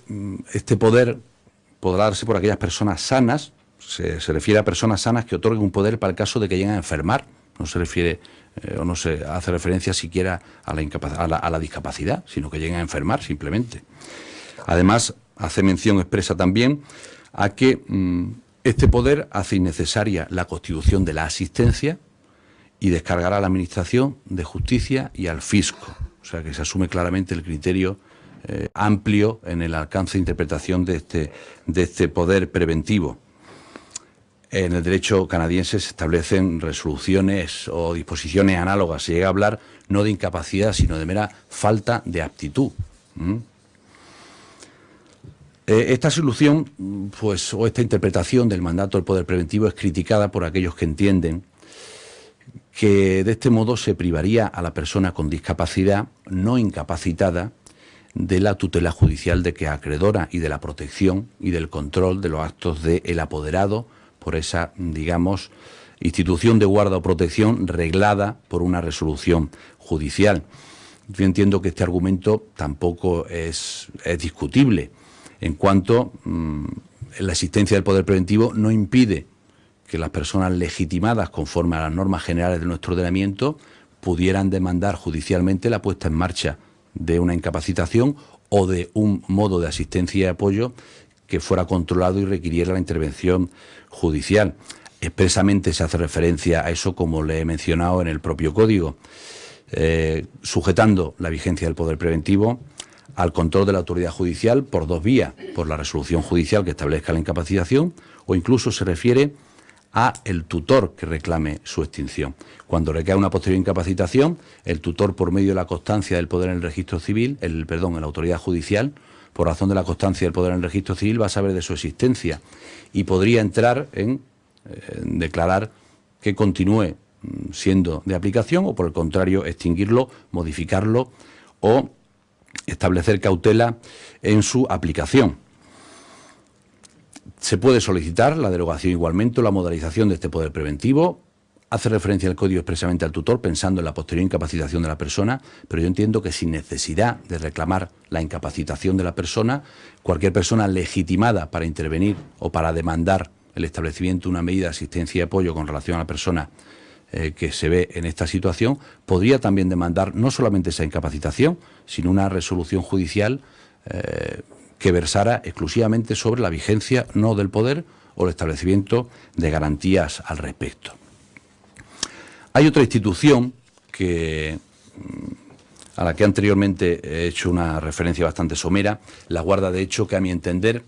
este poder podrá darse por aquellas personas sanas. Se refiere a personas sanas que otorguen un poder para el caso de que lleguen a enfermar. No se refiere o no se hace referencia siquiera a la discapacidad, sino que lleguen a enfermar simplemente. Además, hace mención expresa también a que este poder hace innecesaria la constitución de la asistencia y descargará a la Administración de Justicia y al Fisco. O sea que se asume claramente el criterio amplio en el alcance de interpretación de este poder preventivo. En el derecho canadiense se establecen resoluciones o disposiciones análogas. Se llega a hablar no de incapacidad, sino de mera falta de aptitud. Esta solución, pues, o esta interpretación del mandato del poder preventivo es criticada por aquellos que entienden que de este modo se privaría a la persona con discapacidad no incapacitada de la tutela judicial de que acreedora y de la protección y del control de los actos del apoderado por esa, digamos, institución de guarda o protección reglada por una resolución judicial. Yo entiendo que este argumento tampoco es discutible, en cuanto la existencia del poder preventivo no impide que las personas legitimadas conforme a las normas generales de nuestro ordenamiento pudieran demandar judicialmente la puesta en marcha de una incapacitación o de un modo de asistencia y apoyo que fuera controlado y requiriera la intervención judicial. Expresamente se hace referencia a eso, como le he mencionado, en el propio Código, sujetando la vigencia del poder preventivo al control de la autoridad judicial por dos vías: por la resolución judicial que establezca la incapacitación, o incluso se refiere a el tutor que reclame su extinción. Cuando recae una posterior incapacitación, el tutor, por medio de la constancia del poder en el registro civil, en la autoridad judicial, por razón de la constancia del poder en el registro civil, va a saber de su existencia y podría entrar en declarar que continúe siendo de aplicación, o por el contrario extinguirlo, modificarlo o establecer cautela en su aplicación. Se puede solicitar la derogación igualmente o la modalización de este poder preventivo. Hace referencia el Código expresamente al tutor, pensando en la posterior incapacitación de la persona, pero yo entiendo que sin necesidad de reclamar la incapacitación de la persona, cualquier persona legitimada para intervenir o para demandar el establecimiento de una medida de asistencia y apoyo con relación a la persona que se ve en esta situación, podría también demandar no solamente esa incapacitación, sino una resolución judicial que versara exclusivamente sobre la vigencia no del poder o el establecimiento de garantías al respecto. Hay otra institución a la que anteriormente he hecho una referencia bastante somera, la guarda de hecho, que a mi entender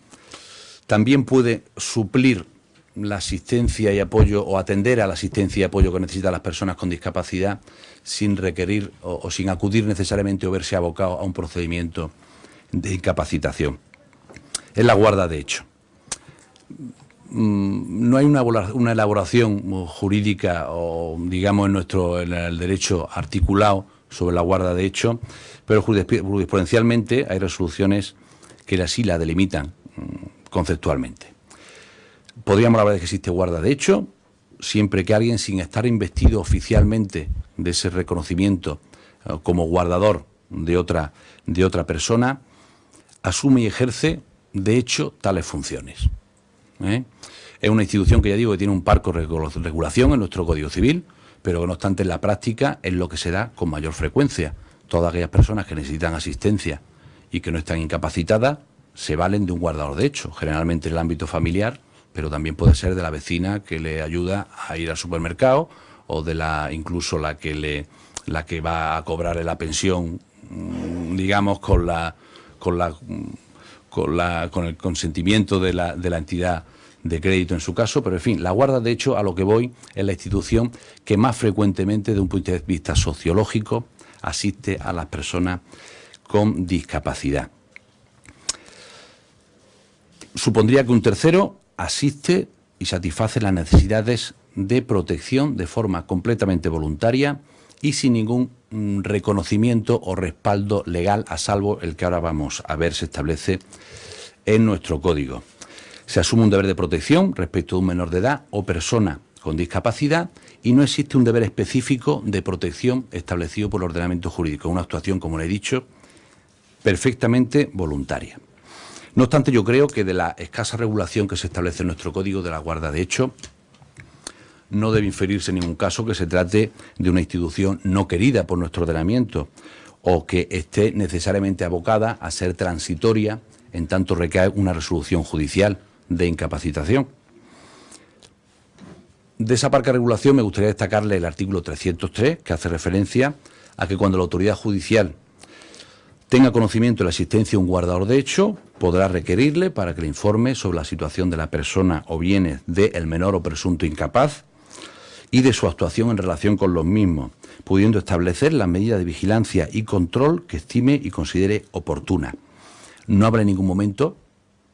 también puede suplir la asistencia y apoyo, o atender a la asistencia y apoyo que necesitan las personas con discapacidad sin requerir o sin acudir necesariamente o verse abocado a un procedimiento de incapacitación. Es la guarda de hecho. No hay una elaboración jurídica o, digamos, en el derecho articulado sobre la guarda de hecho, pero jurisprudencialmente hay resoluciones que así la delimitan conceptualmente. Podríamos hablar de que existe guarda de hecho siempre que alguien, sin estar investido oficialmente de ese reconocimiento como guardador de otra persona, asume y ejerce de hecho tales funciones. Es una institución que, ya digo, que tiene un parco de regulación en nuestro Código Civil, pero que no obstante en la práctica es lo que se da con mayor frecuencia. Todas aquellas personas que necesitan asistencia y que no están incapacitadas se valen de un guardador de hecho, generalmente en el ámbito familiar, pero también puede ser de la vecina que le ayuda a ir al supermercado, o de incluso la que va a cobrarle la pensión, digamos, con el consentimiento de la entidad de crédito en su caso. Pero en fin, la guarda de hecho, a lo que voy, es la institución que más frecuentemente, de un punto de vista sociológico, asiste a las personas con discapacidad. Supondría que un tercero asiste y satisface las necesidades de protección de forma completamente voluntaria y sin ningún reconocimiento o respaldo legal, a salvo el que ahora vamos a ver se establece en nuestro Código. Se asume un deber de protección respecto de un menor de edad o persona con discapacidad, y no existe un deber específico de protección establecido por el ordenamiento jurídico. Una actuación, como le he dicho, perfectamente voluntaria. No obstante, yo creo que de la escasa regulación que se establece en nuestro Código de la guarda de hecho, no debe inferirse en ningún caso que se trate de una institución no querida por nuestro ordenamiento, o que esté necesariamente abocada a ser transitoria en tanto recae una resolución judicial de incapacitación. De esa parca de regulación me gustaría destacarle el artículo 303, que hace referencia a que cuando la autoridad judicial tenga conocimiento de la existencia de un guardador de hecho, podrá requerirle para que le informe sobre la situación de la persona o bienes del menor o presunto incapaz y de su actuación en relación con los mismos, pudiendo establecer las medidas de vigilancia y control que estime y considere oportuna. No habla en ningún momento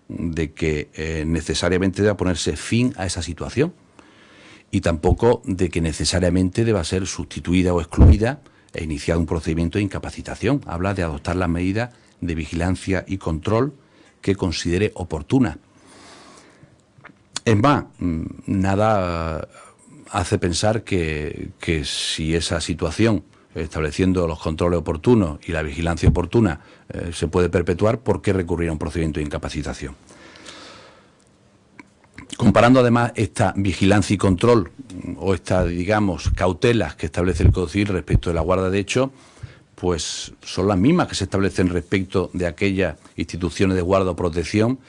de que necesariamente deba ponerse fin a esa situación, y tampoco de que necesariamente deba ser sustituida o excluida e iniciado un procedimiento de incapacitación. Habla de adoptar las medidas de vigilancia y control que considere oportuna. Es más, nada hace pensar que si esa situación, estableciendo los controles oportunos y la vigilancia oportuna, se puede perpetuar, ¿por qué recurrir a un procedimiento de incapacitación? Comparando además esta vigilancia y control o estas, digamos, cautelas que establece el Código Civil respecto de la guarda de hecho, pues son las mismas que se establecen respecto de aquellas instituciones de guarda o protección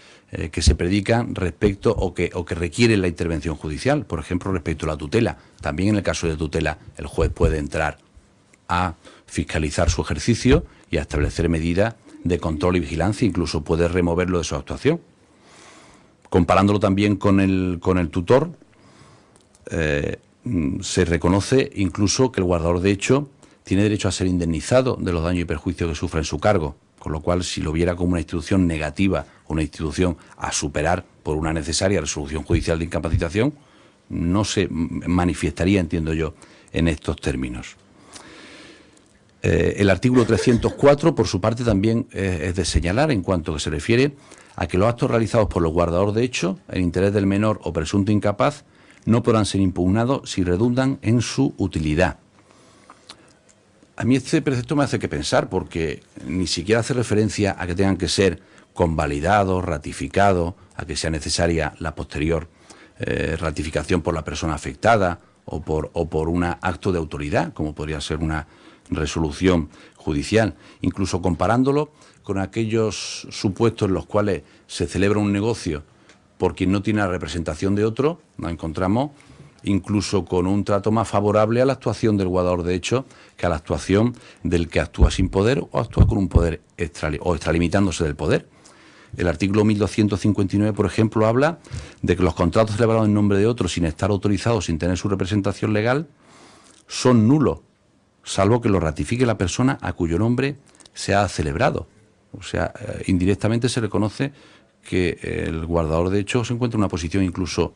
que se predican respecto o que requieren la intervención judicial. Por ejemplo, respecto a la tutela. También en el caso de tutela el juez puede entrar a fiscalizar su ejercicio y a establecer medidas de control y vigilancia, incluso puede removerlo de su actuación. Comparándolo también con el tutor, se reconoce incluso que el guardador de hecho tiene derecho a ser indemnizado de los daños y perjuicios que sufre en su cargo, con lo cual si lo viera como una institución negativa, una institución a superar por una necesaria resolución judicial de incapacitación, no se manifestaría, entiendo yo, en estos términos. El artículo 304, por su parte, también es de señalar en cuanto que se refiere a que los actos realizados por los guardadores de hecho, en interés del menor o presunto incapaz, no podrán ser impugnados si redundan en su utilidad. A mí este precepto me hace que pensar, porque ni siquiera hace referencia a que tengan que ser convalidados, ratificados, a que sea necesaria la posterior ratificación por la persona afectada o por un acto de autoridad, como podría ser una resolución judicial, incluso comparándolo con aquellos supuestos en los cuales se celebra un negocio por quien no tiene la representación de otro, nos encontramos incluso con un trato más favorable a la actuación del guardador de hecho que a la actuación del que actúa sin poder o actúa con un poder extralimitándose del poder. El artículo 1259, por ejemplo, habla de que los contratos celebrados en nombre de otro sin estar autorizados, sin tener su representación legal, son nulos, salvo que lo ratifique la persona a cuyo nombre se ha celebrado. O sea, indirectamente se reconoce que el guardador de hecho se encuentra en una posición incluso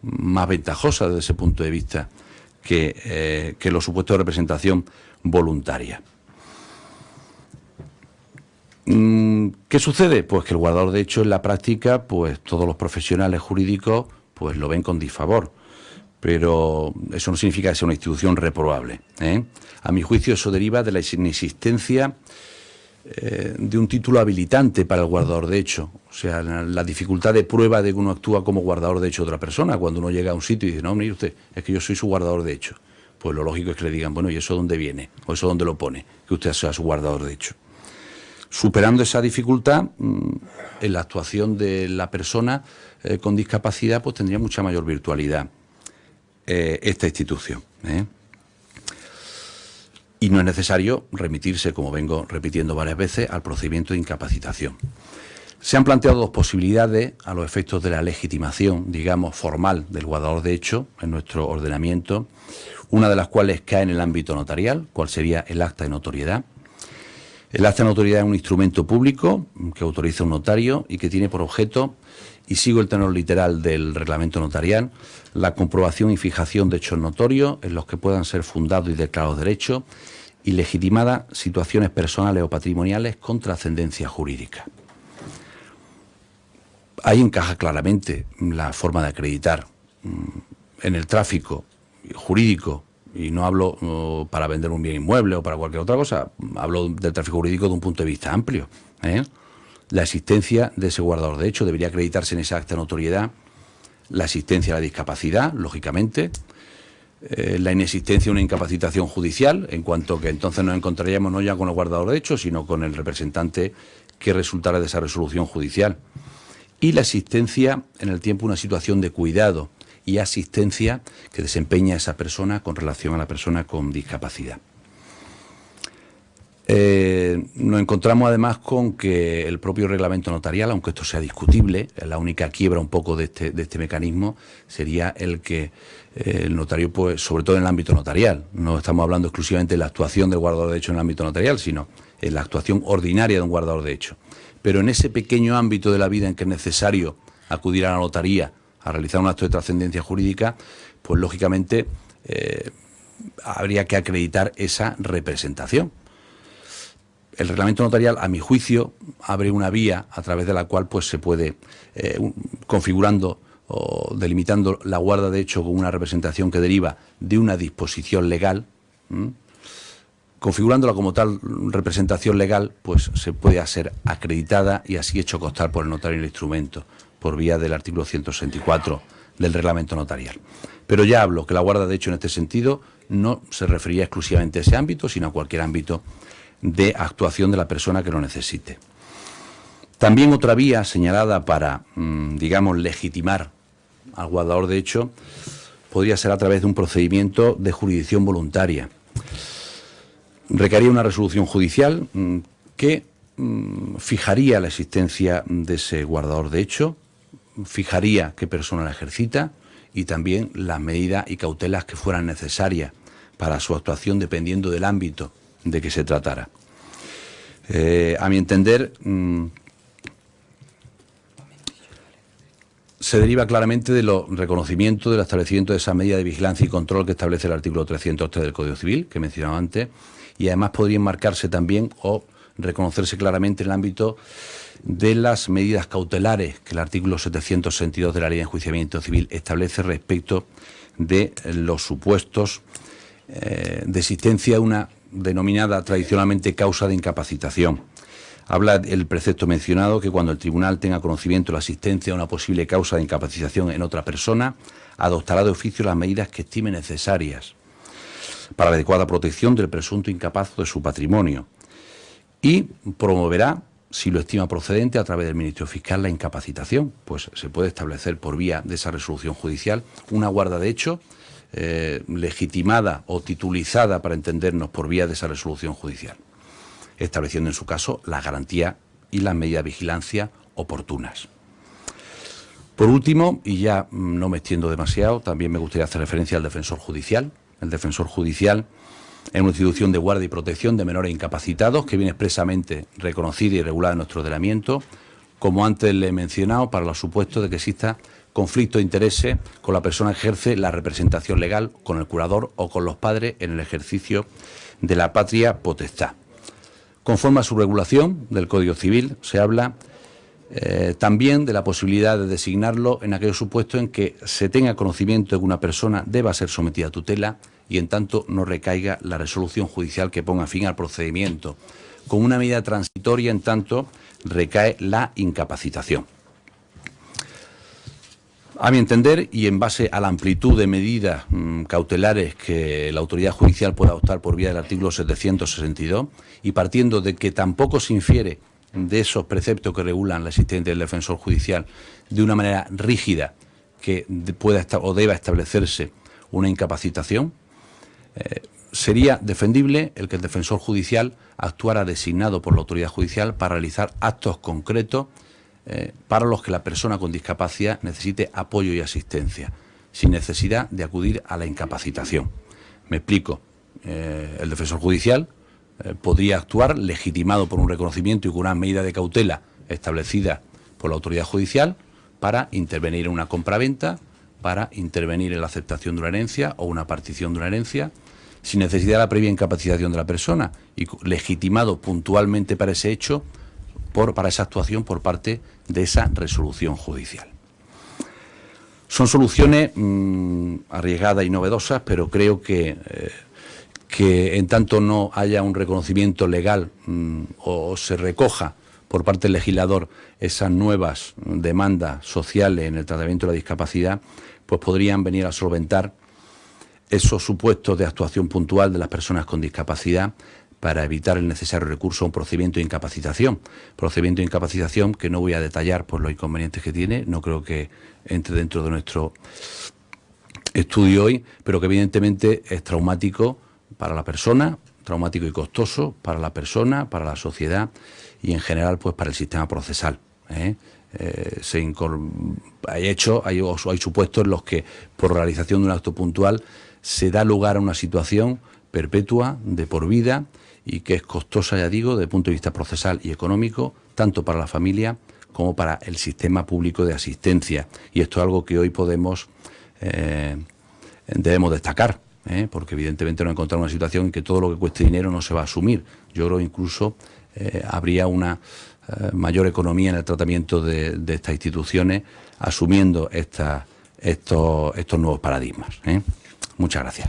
más ventajosa desde ese punto de vista que los supuestos de representación voluntaria. ¿Qué sucede? Pues que el guardador de hecho en la práctica, pues todos los profesionales jurídicos pues lo ven con disfavor, pero eso no significa que sea una institución reprobable, ¿eh? A mi juicio eso deriva de la inexistencia de un título habilitante para el guardador de hecho, o sea, la dificultad de prueba de que uno actúa como guardador de hecho de otra persona. Cuando uno llega a un sitio y dice, no, mire usted, es que yo soy su guardador de hecho, pues lo lógico es que le digan, bueno, ¿y eso dónde viene? ¿O eso dónde lo pone? Que usted sea su guardador de hecho. Superando esa dificultad, en la actuación de la persona con discapacidad, pues tendría mucha mayor virtualidad esta institución, ¿eh? Y no es necesario remitirse, como vengo repitiendo varias veces, al procedimiento de incapacitación. Se han planteado dos posibilidades a los efectos de la legitimación, digamos, formal del guardador de hecho en nuestro ordenamiento, una de las cuales cae en el ámbito notarial, cuál sería el acta de notoriedad. El acta de notoriedad es un instrumento público que autoriza un notario y que tiene por objeto, y sigo el tenor literal del reglamento notarial, la comprobación y fijación de hechos notorios en los que puedan ser fundados y declarados derechos y legitimadas situaciones personales o patrimoniales con trascendencia jurídica. Ahí encaja claramente la forma de acreditar en el tráfico jurídico, y no hablo para vender un bien inmueble o para cualquier otra cosa, hablo del tráfico jurídico de un punto de vista amplio, ¿eh? La existencia de ese guardador de hecho debería acreditarse en esa acta de notoriedad, la existencia de la discapacidad, lógicamente, la inexistencia de una incapacitación judicial, en cuanto que entonces nos encontraríamos no ya con el guardador de hecho, sino con el representante que resultara de esa resolución judicial, y la existencia en el tiempo de una situación de cuidado y asistencia que desempeña esa persona con relación a la persona con discapacidad. Nos encontramos además con que el propio reglamento notarial, aunque esto sea discutible, la única quiebra un poco de este mecanismo sería el que el notario, pues sobre todo en el ámbito notarial, no estamos hablando exclusivamente de la actuación del guardador de hecho en el ámbito notarial, sino en la actuación ordinaria de un guardador de hecho. Pero en ese pequeño ámbito de la vida en que es necesario acudir a la notaría a realizar un acto de trascendencia jurídica, pues lógicamente habría que acreditar esa representación. El reglamento notarial, a mi juicio, abre una vía a través de la cual pues se puede, configurando o delimitando la guarda de hecho como una representación que deriva de una disposición legal, configurándola como tal representación legal, pues se puede ser acreditada y así hecho constar por el notario el instrumento, por vía del artículo 164 del reglamento notarial. Pero ya hablo que la guarda de hecho en este sentido no se refería exclusivamente a ese ámbito, sino a cualquier ámbito de actuación de la persona que lo necesite. También otra vía señalada para, digamos, legitimar al guardador de hecho podría ser a través de un procedimiento de jurisdicción voluntaria. Requería una resolución judicial que fijaría la existencia de ese guardador de hecho, fijaría qué persona la ejercita y también las medidas y cautelas que fueran necesarias para su actuación dependiendo del ámbito de que se tratara. A mi entender, se deriva claramente de los reconocimientos del establecimiento de esa medida de vigilancia y control que establece el artículo 303 del Código Civil, que he mencionado antes, y además podría enmarcarse también o reconocerse claramente en el ámbito de las medidas cautelares que el artículo 762 de la Ley de Enjuiciamiento Civil establece respecto de los supuestos de existencia de una denominada tradicionalmente causa de incapacitación. Habla el precepto mencionado que cuando el tribunal tenga conocimiento de la existencia de una posible causa de incapacitación en otra persona, adoptará de oficio las medidas que estime necesarias para la adecuada protección del presunto incapaz de su patrimonio y promoverá, si lo estima procedente, a través del Ministerio Fiscal la incapacitación. Pues se puede establecer por vía de esa resolución judicial una guarda de hecho legitimada o titulizada, para entendernos, por vía de esa resolución judicial, estableciendo en su caso la garantía y las medidas de vigilancia oportunas. Por último, y ya no me extiendo demasiado, también me gustaría hacer referencia al defensor judicial. El defensor judicial es una institución de guardia y protección de menores incapacitados que viene expresamente reconocida y regulada en nuestro ordenamiento, como antes le he mencionado, para los supuestos de que exista conflicto de intereses con la persona que ejerce la representación legal, con el curador o con los padres en el ejercicio de la patria potestad. Conforme a su regulación del Código Civil, se habla también de la posibilidad de designarlo en aquellos supuestos en que se tenga conocimiento de que una persona deba ser sometida a tutela y en tanto no recaiga la resolución judicial que ponga fin al procedimiento. Con una medida transitoria, en tanto, recae la incapacitación. A mi entender, y en base a la amplitud de medidas cautelares que la autoridad judicial puede adoptar por vía del artículo 762, y partiendo de que tampoco se infiere de esos preceptos que regulan la existencia del defensor judicial de una manera rígida que pueda o deba establecerse una incapacitación, sería defendible el que el defensor judicial actuara designado por la autoridad judicial para realizar actos concretos para los que la persona con discapacidad necesite apoyo y asistencia, sin necesidad de acudir a la incapacitación. Me explico. El defensor judicial podría actuar legitimado por un reconocimiento y con una medida de cautela establecida por la autoridad judicial para intervenir en una compraventa, para intervenir en la aceptación de una herencia o una partición de una herencia, sin necesidad de la previa incapacitación de la persona y legitimado puntualmente para ese hecho, para esa actuación por parte de esa resolución judicial. Son soluciones arriesgadas y novedosas, pero creo que en tanto no haya un reconocimiento legal o se recoja por parte del legislador esas nuevas demandas sociales en el tratamiento de la discapacidad, pues podrían venir a solventar esos supuestos de actuación puntual de las personas con discapacidad para evitar el necesario recurso a un procedimiento de incapacitación. Procedimiento de incapacitación que no voy a detallar por los inconvenientes que tiene, no creo que entre dentro de nuestro estudio hoy, pero que evidentemente es traumático para la persona, traumático y costoso para la persona, para la sociedad y en general pues para el sistema procesal. Hay supuestos en los que por realización de un acto puntual se da lugar a una situación perpetua, de por vida, y que es costosa, ya digo, desde el punto de vista procesal y económico, tanto para la familia como para el sistema público de asistencia. Y esto es algo que hoy debemos destacar, porque evidentemente nos encontramos en una situación en que todo lo que cueste dinero no se va a asumir. Yo creo que incluso habría una mayor economía en el tratamiento de estas instituciones, asumiendo estos nuevos paradigmas. Muchas gracias.